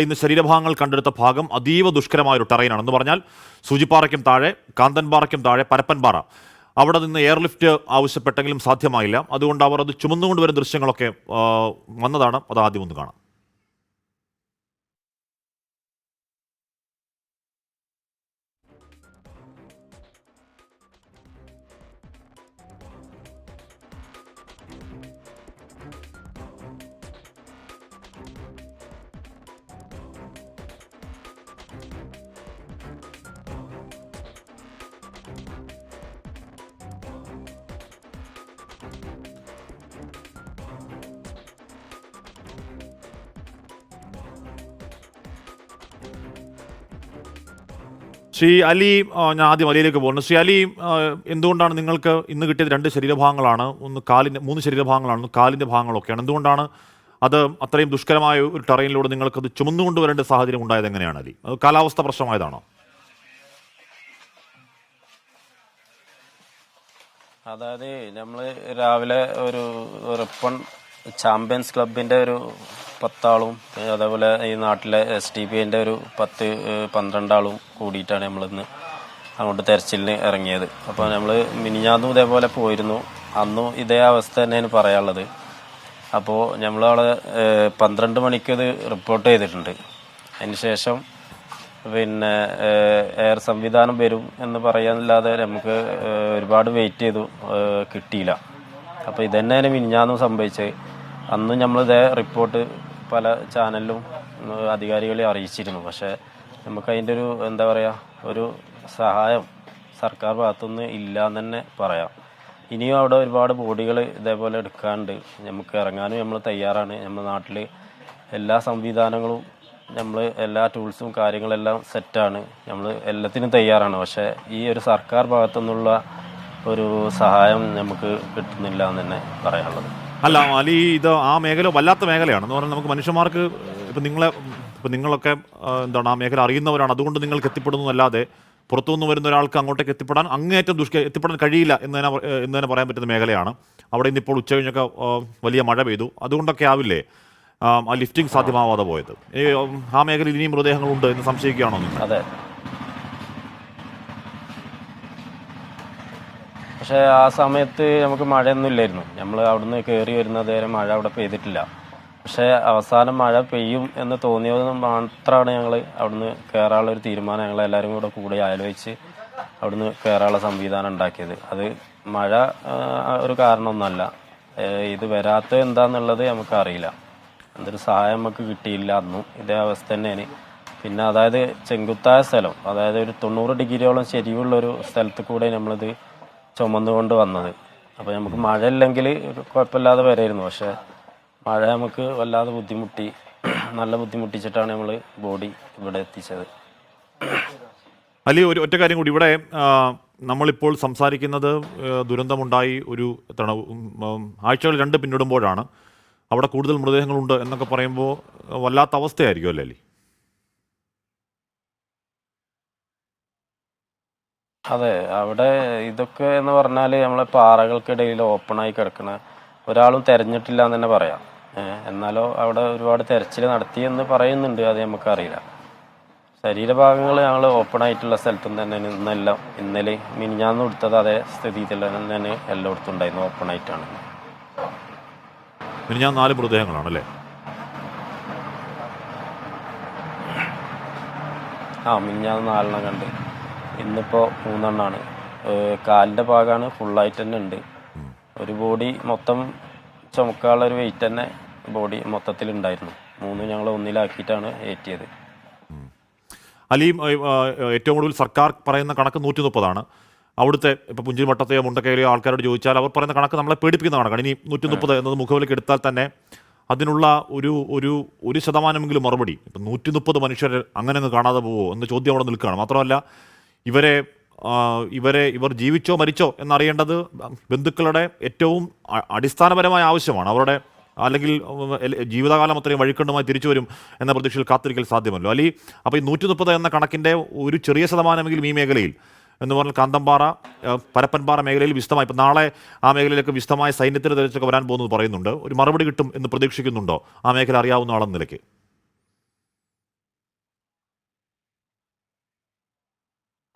ഇന്ന് ശരീരഭാഗങ്ങൾ കണ്ടെടുത്ത ഭാഗം അതീവ ദുഷ്കരമായ ഒരു ടെറൈനാണ്. എന്ന് പറഞ്ഞാൽ സൂചിപ്പാറയ്ക്കും താഴെ, കാന്തൻപാറയ്ക്കും താഴെ പരപ്പൻപാറ, അവിടെ നിന്ന് എയർലിഫ്റ്റ് ആവശ്യപ്പെട്ടെങ്കിലും സാധ്യമായില്ല. അതുകൊണ്ട് അവർ അത് ചുമന്നുകൊണ്ട് വരുന്ന ദൃശ്യങ്ങളൊക്കെ വന്നതാണ്. അത് ആദ്യം ഒന്ന് കാണാം. ശ്രീ അലി, ഞാൻ ആദ്യം അലിയിലേക്ക് പോകുന്നു. ശ്രീ അലി, എന്തുകൊണ്ടാണ് നിങ്ങൾക്ക് ഇന്ന് കിട്ടിയത് 2 ശരീരഭാഗങ്ങളാണ്, ഒന്ന് കാലിൻ്റെ, 3 ശരീരഭാഗങ്ങളാണ്, ഒന്ന് കാലിൻ്റെ ഭാഗങ്ങളൊക്കെയാണ്. എന്തുകൊണ്ടാണ് അത് അത്രയും ദുഷ്കരമായ ഒരു ടെറൈനിലൂടെ നിങ്ങൾക്കത് ചുമന്നുകൊണ്ട് വരേണ്ട സാഹചര്യം ഉണ്ടായത്? എങ്ങനെയാണ് അലി? അത് കാലാവസ്ഥ പ്രശ്നമായതാണോ? അതായത് നമ്മൾ രാവിലെ ഒരു റിപ്പൺ ചാമ്പ്യൻസ് ക്ലബിൻ്റെ ഒരു 10 ആളും, അതേപോലെ ഈ നാട്ടിലെ STPൻ്റെ ഒരു 10-12 ആളും കൂടിയിട്ടാണ് നമ്മളിന്ന് അങ്ങോട്ട് തെരച്ചിലിന് ഇറങ്ങിയത്. അപ്പോൾ നമ്മൾ മിനിഞ്ഞാന്നും ഇതേപോലെ പോയിരുന്നു. അന്നും ഇതേ അവസ്ഥ തന്നെയാണ് പറയാനുള്ളത്. അപ്പോൾ നമ്മളവിടെ 12 മണിക്ക് ഇത് റിപ്പോർട്ട് ചെയ്തിട്ടുണ്ട്. അതിന് ശേഷം പിന്നെ എയർ സംവിധാനം വരും എന്ന് പറയാനല്ലാതെ നമുക്ക് ഒരുപാട് വെയിറ്റ് ചെയ്തു, കിട്ടിയില്ല. അപ്പോൾ ഇതന്നെയാണ് മിനിഞ്ഞാന്നും സംഭവിച്ചത്. അന്ന് നമ്മളിതേ റിപ്പോർട്ട് പല ചാനലിലും അധികാരികളെ അറിയിച്ചിരുന്നു. പക്ഷേ നമുക്ക് അതിൻ്റെ ഒരു എന്താ പറയുക, ഒരു സഹായം സർക്കാർ ഭാഗത്തുനിന്ന് ഇല്ല എന്ന് തന്നെ പറയാം. ഇനിയും അവിടെ ഒരുപാട് ബോഡികൾ ഇതേപോലെ എടുക്കാണ്ട് നമുക്ക് ഇറങ്ങാനും നമ്മൾ തയ്യാറാണ്. നമ്മുടെ നാട്ടിൽ എല്ലാ സംവിധാനങ്ങളും, നമ്മൾ എല്ലാ ടൂൾസും കാര്യങ്ങളെല്ലാം സെറ്റാണ്, നമ്മൾ എല്ലാത്തിനും തയ്യാറാണ്. പക്ഷേ ഈ ഒരു സർക്കാർ ഭാഗത്തുനിന്നുള്ള ഒരു സഹായം നമുക്ക് കിട്ടുന്നില്ല എന്ന് തന്നെ പറയാനുള്ളത്. അല്ല അലി, ഇത് ആ മേഖല വല്ലാത്ത മേഖലയാണ്. എന്ന് പറഞ്ഞാൽ നമുക്ക് മനുഷ്യന്മാർക്ക് നിങ്ങളൊക്കെ എന്താണ്, ആ മേഖല അറിയുന്നവരാണ്. അതുകൊണ്ട് നിങ്ങൾക്ക് എത്തിപ്പെടുന്നതല്ലാതെ പുറത്തുനിന്ന് വരുന്ന ഒരാൾക്ക് അങ്ങോട്ടേക്ക് അങ്ങേയറ്റം എത്തിപ്പെടാൻ കഴിയില്ല എന്ന് തന്നെ പറയാൻ പറ്റുന്ന മേഖലയാണ്. അവിടെ ഇന്നിപ്പോൾ ഉച്ച കഴിഞ്ഞൊക്കെ വലിയ മഴ പെയ്തു. അതുകൊണ്ടൊക്കെ ആവില്ലേ ആ ലിഫ്റ്റിംഗ് സാധ്യമാവാതെ പോയത്? ആ മേഖലയിൽ ഇനിയും മൃതദേഹങ്ങളുണ്ട് എന്ന് സംശയിക്കുകയാണോ നിങ്ങൾ? അതെ, പക്ഷേ ആ സമയത്ത് നമുക്ക് മഴയൊന്നും ഇല്ലായിരുന്നു. നമ്മൾ അവിടുന്ന് കയറി വരുന്നത് വരെ മഴ അവിടെ പെയ്തിട്ടില്ല. പക്ഷേ അവസാനം മഴ പെയ്യും എന്ന് തോന്നിയത് മാത്രമാണ് ഞങ്ങൾ അവിടുന്ന് കയറാനുള്ള ഒരു തീരുമാനം ഞങ്ങളെല്ലാവരും കൂടെ ആലോചിച്ച് അവിടുന്ന് കയറാനുള്ള സംവിധാനം ഉണ്ടാക്കിയത്. അത് മഴ ഒരു കാരണമൊന്നുമല്ല. ഇത് വരാത്തത് എന്താണെന്നുള്ളത് നമുക്കറിയില്ല. എന്തൊരു സഹായം നമുക്ക് കിട്ടിയില്ല. അന്നും ഇതേ അവസ്ഥ തന്നെയാണ്. പിന്നെ അതായത് ചെങ്കുത്തായ സ്ഥലം, അതായത് ഒരു 90 ഡിഗ്രിയോളം ചെരിവുള്ളൊരു സ്ഥലത്ത് കൂടെ നമ്മളിത് ചുമന്നുകൊണ്ട് വന്നത്. അപ്പോൾ നമുക്ക് മഴ ഇല്ലെങ്കിൽ കുഴപ്പമില്ലാതെ വരായിരുന്നു. പക്ഷേ മഴ നമുക്ക് വല്ലാതെ നല്ല ബുദ്ധിമുട്ടിച്ചിട്ടാണ് നമ്മൾ ബോഡി ഇവിടെ എത്തിച്ചത്. അലി, ഒറ്റ കാര്യം കൂടി. ഇവിടെ നമ്മളിപ്പോൾ സംസാരിക്കുന്നത് ദുരന്തമുണ്ടായി ഒരു ആഴ്ചകൾ 2 പിന്നിടുമ്പോഴാണ്. അവിടെ കൂടുതൽ മൃതദേഹങ്ങളുണ്ട് എന്നൊക്കെ പറയുമ്പോൾ വല്ലാത്ത അവസ്ഥയായിരിക്കും അല്ലേ അലി? അതെ, അവിടെ ഇതൊക്കെ എന്ന് പറഞ്ഞാൽ നമ്മളെ പാറകൾക്കിടയിൽ ഓപ്പണായി കിടക്കുന്ന, ഒരാളും തെരഞ്ഞിട്ടില്ല എന്ന് തന്നെ പറയാം. എന്നാലോ അവിടെ ഒരുപാട് തെരച്ചിൽ നടത്തിയെന്ന് പറയുന്നുണ്ട്. അത് നമുക്കറിയില്ല. ശരീരഭാഗങ്ങൾ ഞങ്ങൾ ഓപ്പണായിട്ടുള്ള സ്ഥലത്തു നിന്ന് തന്നെ ഇന്നലെ മിനിഞ്ഞാന്ന് കൊടുത്തത് അതേ സ്ഥിതിയിൽ തന്നെ എല്ലായിടത്തും ഉണ്ടായിരുന്നു, ഓപ്പണായിട്ടാണ്. മിനിഞ്ഞാന്ന് 4 മൃതദേഹങ്ങളാണല്ലേ? മിനിഞ്ഞാന്ന് 4 കണ്ട്, ഇന്നിപ്പോൾ 3 എണ്ണമാണ്. കാലിൻ്റെ ഭാഗമാണ് ഫുള്ളായിട്ട് തന്നെ ഉണ്ട്. ഒരു ബോഡി മൊത്തം ചുമക്കാനുള്ള ഒരു വെയിറ്റ് തന്നെ ബോഡി മൊത്തത്തിലുണ്ടായിരുന്നു. 3 ഞങ്ങൾ ഒന്നിലാക്കിയിട്ടാണ് ഏറ്റിയത്. അലിയും, ഏറ്റവും കൂടുതൽ സർക്കാർ പറയുന്ന കണക്ക് 130ആണ്. അവിടുത്തെ ഇപ്പോൾ പുഞ്ചിരി വട്ടത്തെയോ മുണ്ടക്കയിലെയോ ആൾക്കാരോട് ചോദിച്ചാൽ അവർ പറയുന്ന കണക്ക് നമ്മളെ പേടിപ്പിക്കുന്ന കണക്കാണ്. ഇനി 130 എന്നത് മുഖവിലേക്ക് എടുത്താൽ തന്നെ അതിനുള്ള ഒരു ശതമാനമെങ്കിലും മറുപടി, ഇപ്പം 130 മനുഷ്യർ അങ്ങനെ ഒന്ന് കാണാതെ പോവോ എന്ന ചോദ്യം അവിടെ നിൽക്കുകയാണ്. മാത്രമല്ല ഇവർ ജീവിച്ചോ മരിച്ചോ എന്നറിയേണ്ടത് ബന്ധുക്കളുടെ ഏറ്റവും അടിസ്ഥാനപരമായ ആവശ്യമാണ്. അവരുടെ അല്ലെങ്കിൽ ജീവിതകാലം അത്രയും വഴിക്കണ്ടുമായി തിരിച്ചു വരും എന്ന പ്രതീക്ഷയിൽ കാത്തിരിക്കൽ സാധ്യമല്ലോ അലി. അപ്പോൾ ഈ 130 എന്ന കണക്കിൻ്റെ ഒരു ചെറിയ ശതമാനമെങ്കിലും ഈ മേഖലയിൽ എന്ന് പറഞ്ഞാൽ കാന്തൻപാറ, പരപ്പൻപാറ മേഖലയിൽ വിശദമായി, ഇപ്പം നാളെ ആ മേഖലയിലേക്ക് വിശദമായ സൈന്യത്തിന് തെരച്ചിലൊക്കെ വരാൻ പോകുന്നത് പറയുന്നുണ്ട്. ഒരു മറുപടി കിട്ടും എന്ന് പ്രതീക്ഷിക്കുന്നുണ്ടോ ആ മേഖല അറിയാവുന്ന ആളെന്ന നിലയ്ക്ക്?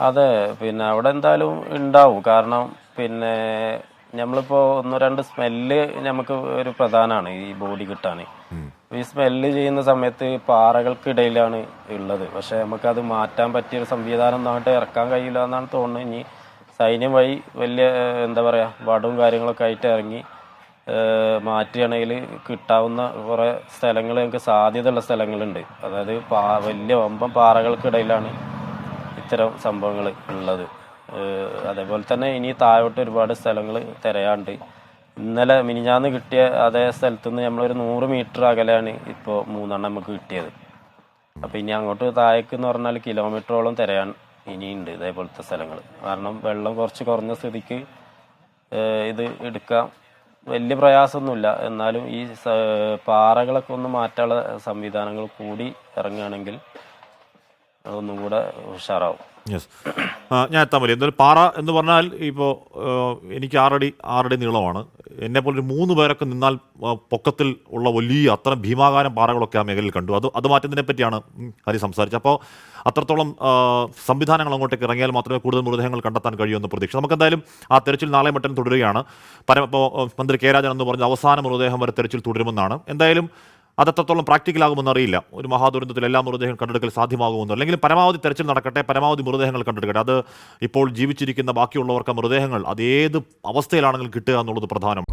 അതെ, പിന്നെ അവിടെ എന്തായാലും ഉണ്ടാവും. കാരണം പിന്നെ നമ്മളിപ്പോൾ ഒന്ന് രണ്ട് സ്മെല്ല് നമുക്ക് ഒരു പ്രധാനമാണ് ഈ ബോഡി കിട്ടാൻ. ഈ സ്മെല്ല് ചെയ്യുന്ന സമയത്ത് പാറകൾക്കിടയിലാണ് ഉള്ളത്. പക്ഷെ നമുക്കത് മാറ്റാൻ പറ്റിയൊരു സംവിധാനം നാട്ട് ഇറക്കാൻ കഴിയില്ല എന്നാണ് തോന്നുന്നത്. ഇനി സൈന്യം വഴി വലിയ എന്താ പറയുക വടവും കാര്യങ്ങളൊക്കെ ആയിട്ട് ഇറങ്ങി മാറ്റുകയാണെങ്കിൽ കിട്ടാവുന്ന കുറേ സ്ഥലങ്ങൾ നമുക്ക് സാധ്യതയുള്ള സ്ഥലങ്ങളുണ്ട്. അതായത് വലിയ വമ്പൻ പാറകൾക്കിടയിലാണ് ഇത്തരം സംഭവങ്ങൾ ഉള്ളത്. അതേപോലെ തന്നെ ഇനി താഴോട്ട് ഒരുപാട് സ്ഥലങ്ങൾ തിരയാണ്ട്. ഇന്നലെ മിനിഞ്ഞാന്ന് കിട്ടിയ അതേ സ്ഥലത്തുനിന്ന് നമ്മളൊരു 100 മീറ്റർ അകലെയാണ് ഇപ്പോൾ 3 നമുക്ക് കിട്ടിയത്. അപ്പോൾ ഇനി അങ്ങോട്ട് താഴേക്ക് എന്ന് പറഞ്ഞാൽ കിലോമീറ്ററോളം തിരയാൻ ഇനിയുണ്ട് ഇതേപോലത്തെ സ്ഥലങ്ങൾ. കാരണം വെള്ളം കുറച്ച് കുറഞ്ഞ സ്ഥിതിക്ക് ഇത് എടുക്കാൻ വലിയ പ്രയാസമൊന്നുമില്ല. എന്നാലും ഈ പാറകളൊക്കെ ഒന്ന് മാറ്റാനുള്ള സംവിധാനങ്ങൾ കൂടി ഇറങ്ങുകയാണെങ്കിൽ ഒന്നും കൂടെ ഉഷാറാവും. യെസ്, ഞാൻ എത്താൻ പറ്റില്ല. എന്തായാലും പാറ എന്ന് പറഞ്ഞാൽ ഇപ്പോൾ എനിക്ക് 6 അടി നീളമാണ്. എന്നെപ്പോലൊരു 3 പേരൊക്കെ നിന്നാൽ പൊക്കത്തിൽ ഉള്ള വലിയ അത്തരം ഭീമാകാരം പാറകളൊക്കെ ആ മേഖലയിൽ കണ്ടു. അത് മാറ്റുന്നതിനെ പറ്റിയാണ് ഹരി സംസാരിച്ചത്. അപ്പോൾ അത്രത്തോളം സംവിധാനങ്ങൾ അങ്ങോട്ടേക്ക് ഇറങ്ങിയാൽ മാത്രമേ കൂടുതൽ മൃതദേഹങ്ങൾ കണ്ടെത്താൻ കഴിയുമെന്ന് പ്രതീക്ഷ. നമുക്കെന്തായാലും ആ തെരച്ചിൽ നാളെ മറ്റം തുടരുകയാണ്. ഇപ്പോൾ മന്ത്രി കെ രാജൻ എന്ന് പറഞ്ഞ അവസാന മൃതദേഹം വരെ തെരച്ചിൽ തുടരുമെന്നാണ്. എന്തായാലും അതെത്രത്തോളം പ്രാക്ടിക്കൽ ആകുമെന്ന് അറിയില്ല. ഒരു മഹാദുരന്തത്തിൽ എല്ലാ മൃതദേഹം കണ്ടെടുക്കൽ സാധ്യമാകുമെന്നോ, അല്ലെങ്കിൽ പരമാവധി തെരച്ചിൽ നടക്കട്ടെ, പരമാവധി മൃതദേഹങ്ങൾ കണ്ടെടുക്കട്ടെ. അത് ഇപ്പോൾ ജീവിച്ചിരിക്കുന്ന ബാക്കിയുള്ളവർക്ക് മൃതദേഹങ്ങൾ അതേത് അവസ്ഥയിലാണെങ്കിലും കിട്ടുക എന്നുള്ളത് പ്രധാനം.